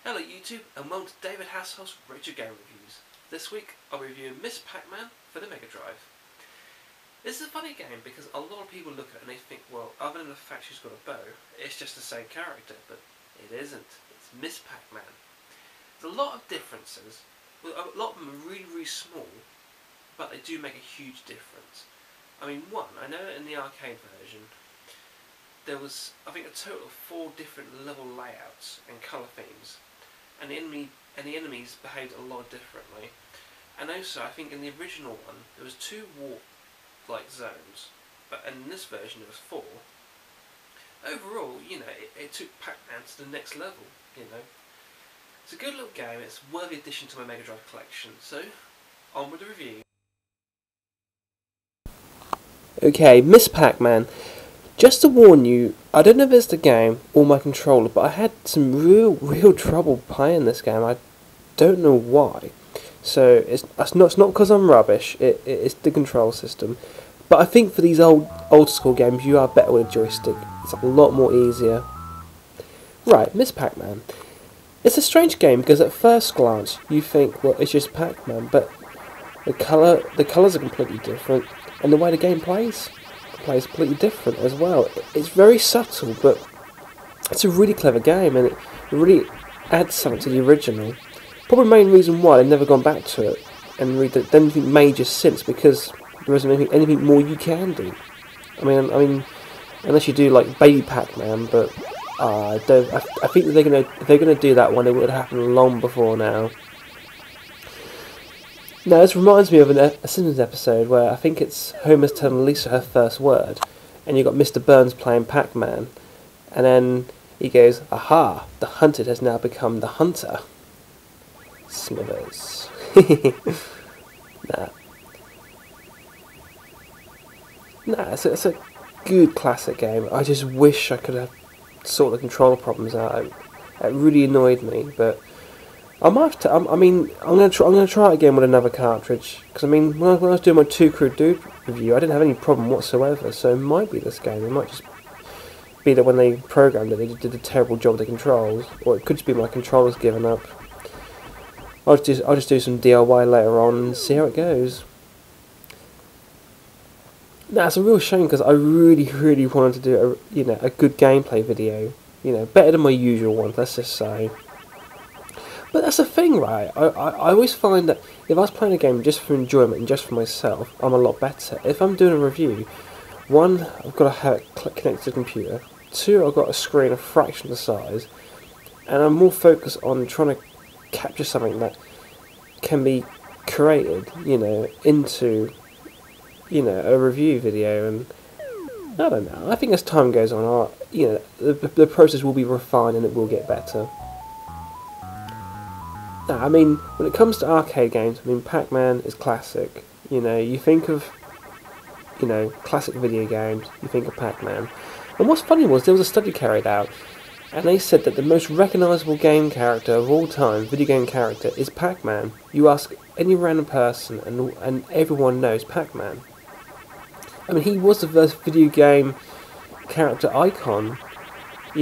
Hello YouTube and welcome to David Hasselhoff's Retro Game Reviews. This week I'll be reviewing Miss Pac-Man for the Mega Drive. This is a funny game because a lot of people look at it and they think, well, other than the fact she's got a bow, it's just the same character, but it isn't. It's Miss Pac-Man. There's a lot of differences. A lot of them are really, really small, but they do make a huge difference. I mean, one, I know in the arcade version there was, I think, a total of 4 different level layouts and colour themes. And the enemies behaved a lot differently. And also, I think in the original one, there was 2 warp-like zones, but in this version there was 4. Overall, you know, it took Pac-Man to the next level, you know. It's a good little game, it's a worthy addition to my Mega Drive collection, so, on with the review. Okay, Miss Pac-Man. Just to warn you, I don't know if it's the game or my controller, but I had some real trouble playing this game. I don't know why. So it's not because I'm rubbish. It's the control system. But I think for these old school games, you are better with a joystick. It's a lot more easier. Right, Miss Pac-Man. It's a strange game because at first glance you think, well, it's just Pac-Man, but the colours are completely different, and the way the game plays completely different as well. It's very subtle, but it's a really clever game, and it really adds something to the original. Probably the main reason why they've never gone back to it and done anything major since, because there isn't anything more you can do. I mean, unless you do like Baby Pac-Man, but I think that if they're gonna do that one, it would happen long before now. Now, this reminds me of a Simpsons episode where I think it's Homer's telling Lisa her first word, and you've got Mr. Burns playing Pac-Man, and then he goes, "Aha, the hunted has now become the hunter." Smithers. Nah, it's a good classic game. I just wish I could have sorted the controller problems out. It really annoyed me, but I might have to. I'm gonna try it again with another cartridge, because I mean, when I was doing my 2 Crude Dude review, I didn't have any problem whatsoever. So it might be this game. It might just be that when they programmed it, they did a terrible job with the controls, or it could just be my controllers giving up. I'll just do some DIY later on and see how it goes. Now it's a real shame because I really wanted to do a good gameplay video, better than my usual one. Let's just say. But that's the thing, right? I always find that if I was playing a game just for enjoyment and just for myself, I'm a lot better. If I'm doing a review, 1, I've got to have it connected to the computer. 2, I've got a screen a fraction of the size, and I'm more focused on trying to capture something that can be created, into, a review video. And I don't know. I think as time goes on, the process will be refined and it will get better. I mean, when it comes to arcade games, Pac-Man is classic. You think of, classic video games, you think of Pac-Man. And what's funny was, there was a study carried out, and they said that the most recognisable game character of all time, video game character, is Pac-Man. You ask any random person, and everyone knows Pac-Man. I mean, he was the first video game character icon. For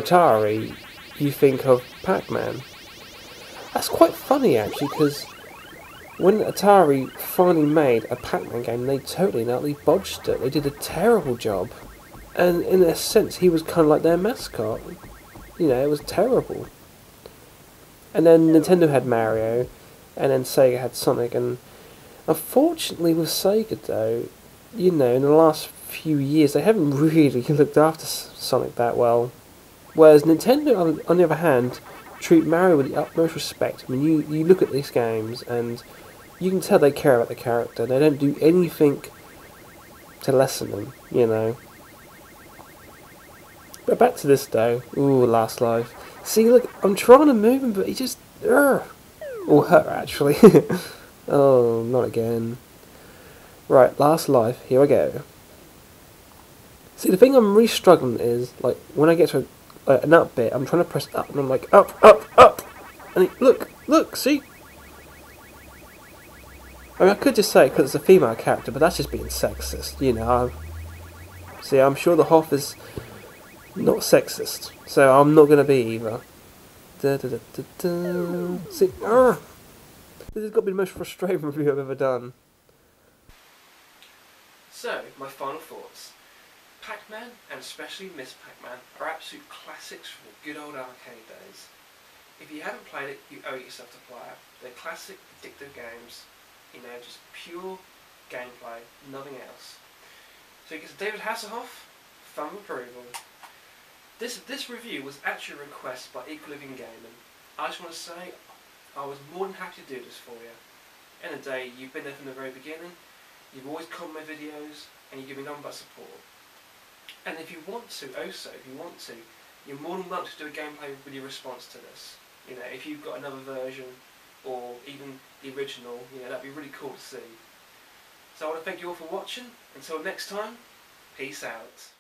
Atari, you think of Pac-Man. That's quite funny, actually, because when Atari finally made a Pac-Man game, they totally and utterly bodged it. They did a terrible job. And in a sense, he was kind of like their mascot. It was terrible. And then Nintendo had Mario, and then Sega had Sonic, and unfortunately with Sega, though, in the last few years, they haven't really looked after Sonic that well. Whereas Nintendo, on the other hand, treat Mario with the utmost respect. I mean, you look at these games and you can tell they care about the character. They don't do anything to lessen them, you know. But back to this though. Ooh, Last Life. See, look, I'm trying to move him, but he just... Or her, actually. Oh, not again. Right, Last Life, here I go. See, the thing I'm really struggling is, like, when I get to an up bit, I'm trying to press up, and I'm like, up, up, up! And look, see? I mean, I could just say it because it's a female character, but that's just being sexist, you know. See, I'm sure the Hoff is not sexist, so I'm not going to be either. See, this has got to be the most frustrating review I've ever done. So, my final thoughts. Pac-Man, and especially Miss Pac-Man, are absolute classics from the good old arcade days. If you haven't played it, you owe it yourself to play it. They're classic, addictive games, you know, just pure gameplay, nothing else. So it gets David Hasselhoff, thumb approval. This review was actually a request by Equilibrium Gaming. I just want to say, I was more than happy to do this for you. End of the day, you've been there from the very beginning, you've always commented my videos, and you give me nothing but support. And if you want to, you're more than welcome to do a gameplay with your response to this. You know, if you've got another version, or even the original, you know, that'd be really cool to see. So I want to thank you all for watching. Until next time, peace out.